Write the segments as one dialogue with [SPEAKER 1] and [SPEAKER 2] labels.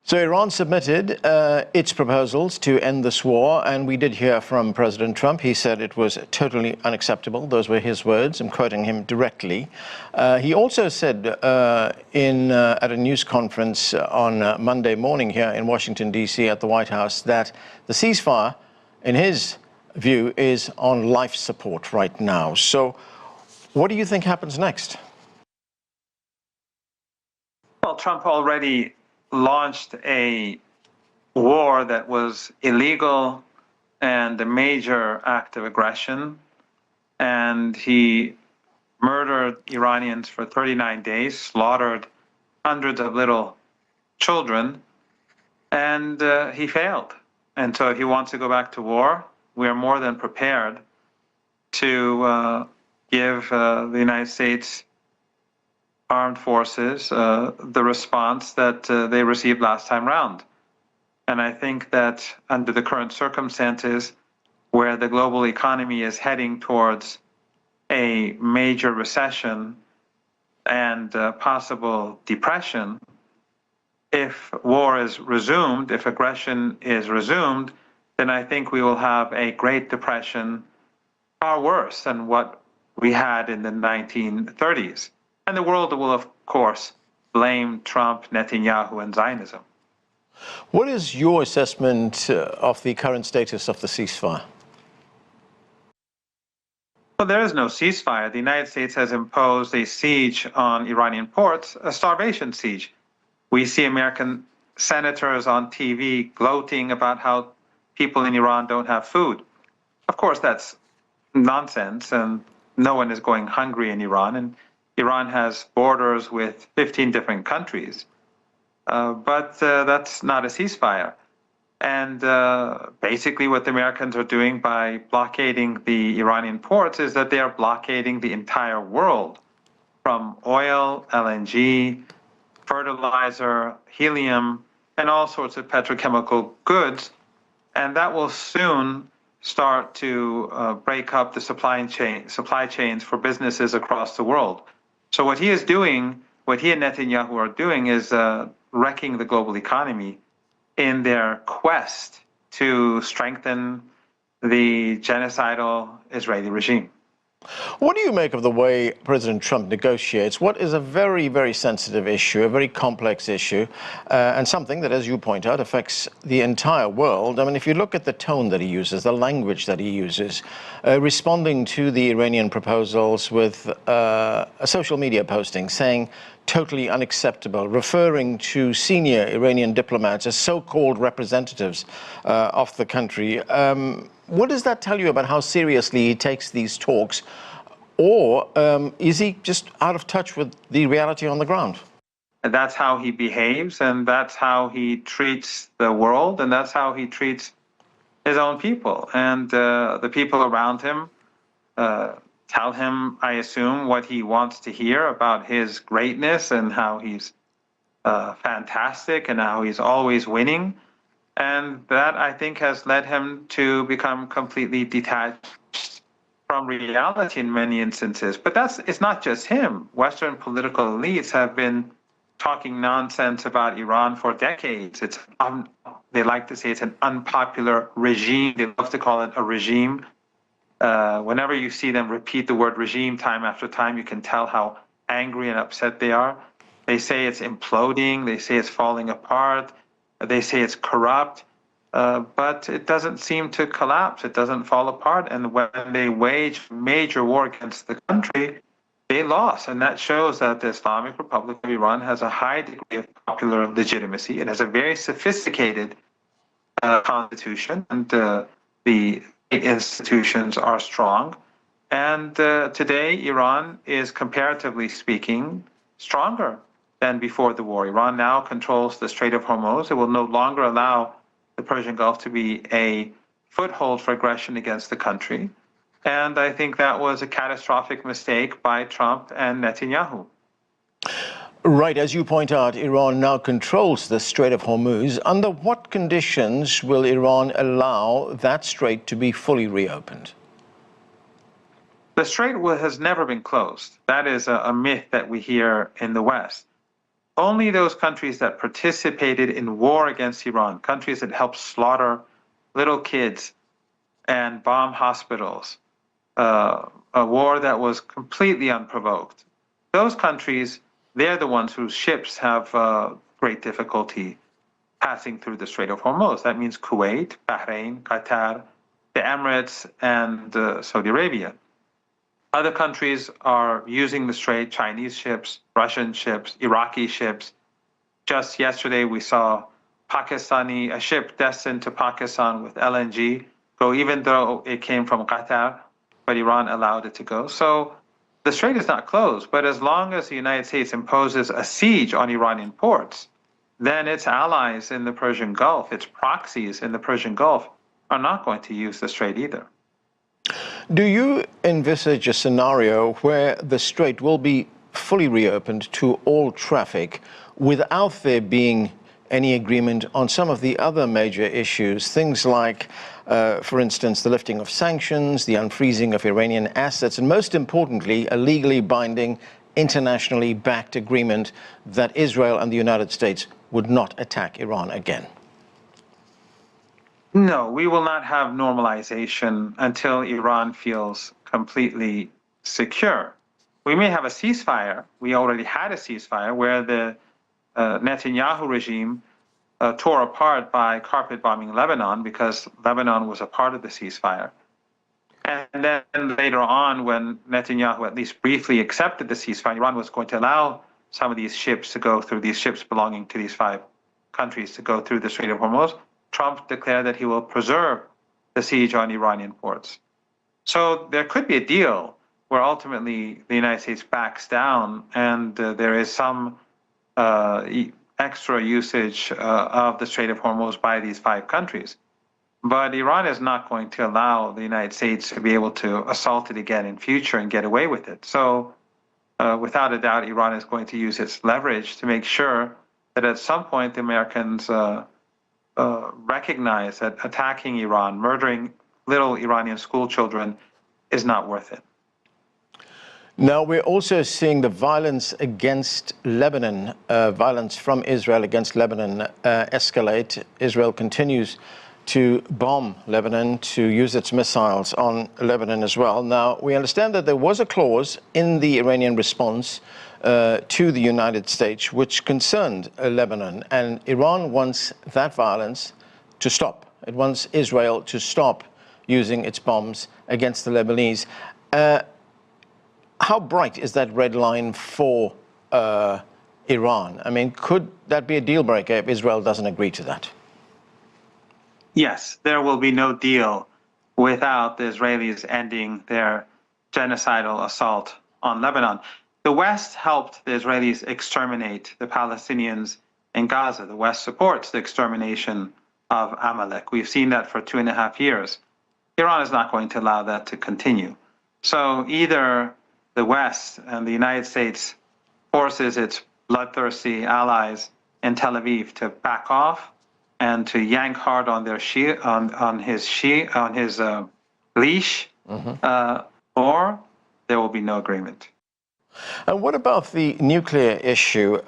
[SPEAKER 1] So Iran submitted its proposals to end this war, and we did hear from President Trump. He said it was totally unacceptable. Those were his words. I'm quoting him directly. He also said at a news conference on Monday morning here in Washington, D.C. at the White House that the ceasefire, in his view, is on life support right now. So what do you think happens next?
[SPEAKER 2] Well, Trump already launched a war that was illegal and a major act of aggression, and he murdered Iranians for 39 days, slaughtered hundreds of little children, and he failed. And so if he wants to go back to war, we are more than prepared to give the United States armed forces the response that they received last time round. And I think that under the current circumstances, where the global economy is heading towards a major recession and possible depression, if war is resumed, if aggression is resumed, then I think we will have a Great Depression far worse than what we had in the 1930s. And the world will, of course, blame Trump, Netanyahu, and Zionism.
[SPEAKER 1] What is your assessment of the current status of the ceasefire?
[SPEAKER 2] Well, there is no ceasefire. The United States has imposed a siege on Iranian ports, a starvation siege. We see American senators on TV gloating about how people in Iran don't have food. Of course, that's nonsense, and no one is going hungry in Iran. And Iran has borders with 15 different countries, but that's not a ceasefire. And basically what the Americans are doing by blockading the Iranian ports is that they are blockading the entire world, from oil, LNG, fertilizer, helium, and all sorts of petrochemical goods. And that will soon start to break up the supply chains for businesses across the world. So what he is doing, what he and Netanyahu are doing, is wrecking the global economy in their quest to strengthen the genocidal Israeli regime.
[SPEAKER 1] What do you make of the way President Trump negotiates what is a very, very sensitive issue, a very complex issue, and something that, as you point out, affects the entire world? I mean, if you look at the tone that he uses, the language that he uses, responding to the Iranian proposals with a social media posting saying totally unacceptable, referring to senior Iranian diplomats as so-called representatives of the country. What does that tell you about how seriously he takes these talks? Or is he just out of touch with the reality on the ground?
[SPEAKER 2] And that's how he behaves, and that's how he treats the world, and that's how he treats his own people. And the people around him tell him, I assume, what he wants to hear about his greatness and how he's fantastic and how he's always winning. And that, I think, has led him to become completely detached from reality in many instances. But it's not just him. Western political elites have been talking nonsense about Iran for decades. They like to say it's an unpopular regime. They love to call it a regime. Whenever you see them repeat the word regime time after time, you can tell how angry and upset they are. They say it's imploding. They say it's falling apart. They say it's corrupt, but it doesn't seem to collapse. It doesn't fall apart. And when they wage major war against the country, they lost. And that shows that the Islamic Republic of Iran has a high degree of popular legitimacy. It has a very sophisticated constitution, and the institutions are strong. And today, Iran is, comparatively speaking, stronger than before the war. Iran now controls the Strait of Hormuz. It will no longer allow the Persian Gulf to be a foothold for aggression against the country. And I think that was a catastrophic mistake by Trump and Netanyahu.
[SPEAKER 1] Right, as you point out, Iran now controls the Strait of Hormuz. Under what conditions will Iran allow that strait to be fully reopened?
[SPEAKER 2] The strait has never been closed. That is a myth that we hear in the West. only those countries that participated in war against Iran, countries that helped slaughter little kids and bomb hospitals, a war that was completely unprovoked. Those countries, they're the ones whose ships have great difficulty passing through the Strait of Hormuz. That means Kuwait, Bahrain, Qatar, the Emirates, and Saudi Arabia. Other countries are using the strait, Chinese ships, Russian ships, Iraqi ships. Just yesterday we saw a ship destined to Pakistan with LNG go, even though it came from Qatar, but Iran allowed it to go. So the strait is not closed, but as long as the United States imposes a siege on Iranian ports, then its allies in the Persian Gulf, its proxies in the Persian Gulf, are not going to use the strait either.
[SPEAKER 1] Do you envisage a scenario where the strait will be fully reopened to all traffic without there being any agreement on some of the other major issues, things like, for instance, the lifting of sanctions, the unfreezing of Iranian assets, and most importantly, a legally binding, internationally backed agreement that Israel and the United States would not attack Iran again?
[SPEAKER 2] No, we will not have normalization until Iran feels completely secure. We may have a ceasefire. We already had a ceasefire where the Netanyahu regime tore apart by carpet bombing Lebanon because Lebanon was a part of the ceasefire. And then later on, when Netanyahu at least briefly accepted the ceasefire, Iran was going to allow some of these ships to go through, these ships belonging to these 5 countries to go through the Strait of Hormuz. Trump declared that he will preserve the siege on Iranian ports. So there could be a deal where ultimately the United States backs down and there is some extra usage of the Strait of Hormuz by these 5 countries. But Iran is not going to allow the United States to be able to assault it again in future and get away with it. So without a doubt, Iran is going to use its leverage to make sure that at some point the Americans recognize that attacking Iran, murdering little Iranian school children is not worth it.
[SPEAKER 1] Now, we're also seeing the violence against Lebanon, violence from Israel against Lebanon escalate. Israel continues to bomb Lebanon, to use its missiles on Lebanon as well. Now, we understand that there was a clause in the Iranian response to the United States which concerned Lebanon, and Iran wants that violence to stop. It wants Israel to stop using its bombs against the Lebanese. How bright is that red line for Iran? I mean, could that be a deal breaker if Israel doesn't agree to that?
[SPEAKER 2] Yes, there will be no deal without the Israelis ending their genocidal assault on Lebanon. The West helped the Israelis exterminate the Palestinians in Gaza. The West supports the extermination of Amalek. We've seen that for 2.5 years. Iran is not going to allow that to continue. So either the West and the United States forces its bloodthirsty allies in Tel Aviv to back off and to yank hard on their his leash, or there will be no agreement.
[SPEAKER 1] And what about the nuclear issue?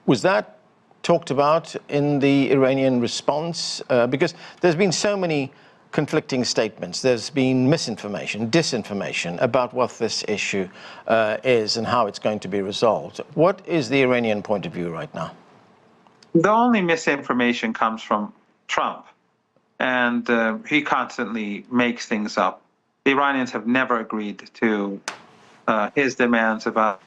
[SPEAKER 1] Was that talked about in the Iranian response? Because there's been so many conflicting statements. There's been misinformation, disinformation about what this issue is and how it's going to be resolved. What is the Iranian point of view right now?
[SPEAKER 2] The only misinformation comes from Trump, and he constantly makes things up. The Iranians have never agreed to his demands about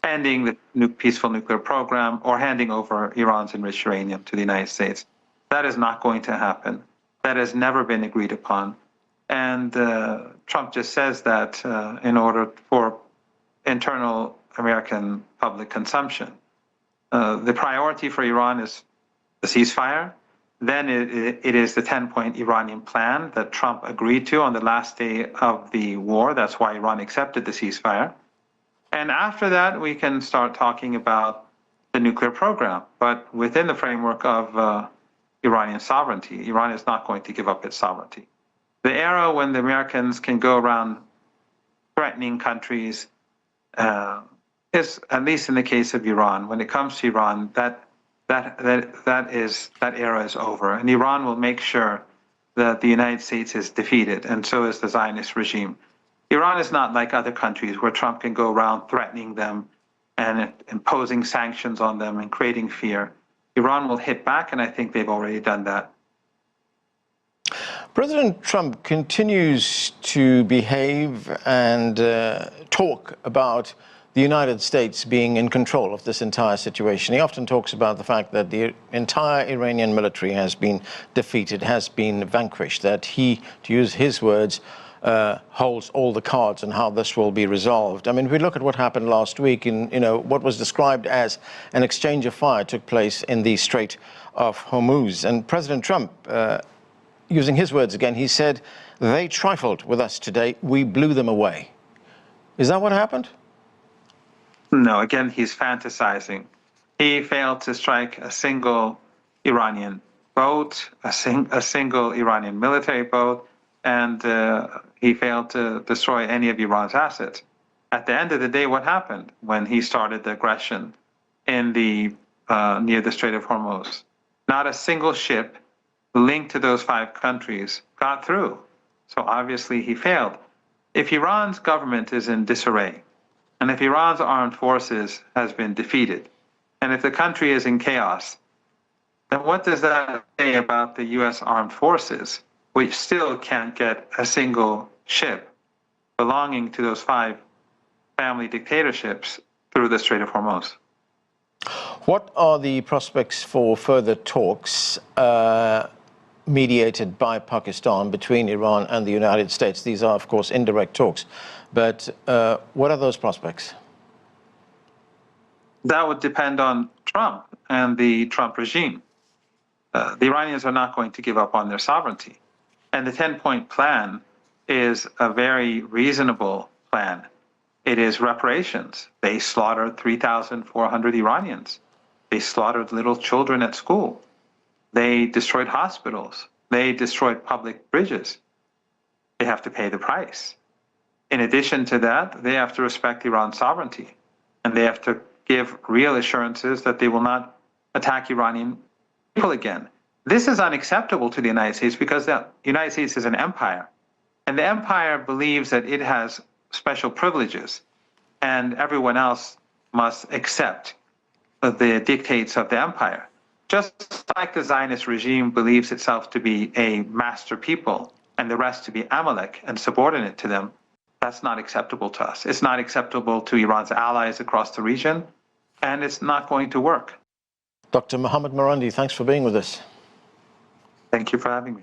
[SPEAKER 2] ending the peaceful nuclear program or handing over Iran's enriched uranium to the United States. That is not going to happen. That has never been agreed upon. And Trump just says that in order for internal American public consumption. The priority for Iran is the ceasefire. Then it is the 10-point Iranian plan that Trump agreed to on the last day of the war. That's why Iran accepted the ceasefire. And after that, we can start talking about the nuclear program, but within the framework of Iranian sovereignty. Iran is not going to give up its sovereignty. The era when the Americans can go around threatening countries is, at least in the case of Iran, when it comes to Iran, that era is over, and Iran will make sure that the United States is defeated, and so is the Zionist regime. Iran is not like other countries where Trump can go around threatening them and imposing sanctions on them and creating fear. Iran will hit back, and I think they've already done that.
[SPEAKER 1] President Trump continues to behave and talk about the United States being in control of this entire situation. He often talks about the fact that the entire Iranian military has been defeated, has been vanquished, that he, to use his words, holds all the cards on how this will be resolved. I mean, if we look at what happened last week, in what was described as an exchange of fire took place in the Strait of Ορμούζ, and President Trump, using his words again, he said, "They trifled with us today. We blew them away." Is that what happened?
[SPEAKER 2] No, again, he's fantasizing. He failed to strike a single Iranian boat, a single Iranian military boat, and he failed to destroy any of Iran's assets. At the end of the day, what happened when he started the aggression in near the Strait of Ορμούζ? Not a single ship linked to those 5 countries got through. So obviously he failed. If Iran's government is in disarray, and if Iran's armed forces has been defeated, and if the country is in chaos, then what does that say about the U.S. armed forces, which still can't get a single ship belonging to those 5 family dictatorships through the Strait of Ορμούζ?
[SPEAKER 1] What are the prospects for further talks mediated by Pakistan between Iran and the United States? These are, of course, indirect talks. But what are those prospects?
[SPEAKER 2] That would depend on Trump and the Trump regime. The Iranians are not going to give up on their sovereignty. And the 10-point plan is a very reasonable plan. It is reparations. They slaughtered 3,400 Iranians. They slaughtered little children at school. They destroyed hospitals. They destroyed public bridges. They have to pay the price. In addition to that, they have to respect Iran's sovereignty, and they have to give real assurances that they will not attack Iranian people again. This is unacceptable to the United States because the United States is an empire, and the empire believes that it has special privileges, and everyone else must accept the dictates of the empire. Just like the Zionist regime believes itself to be a master people and the rest to be Amalek and subordinate to them, that's not acceptable to us. It's not acceptable to Iran's allies across the region, and it's not going to work.
[SPEAKER 1] Dr. Mοχάμαντ Μαράντι, thanks for being with us.
[SPEAKER 2] Thank you for having me.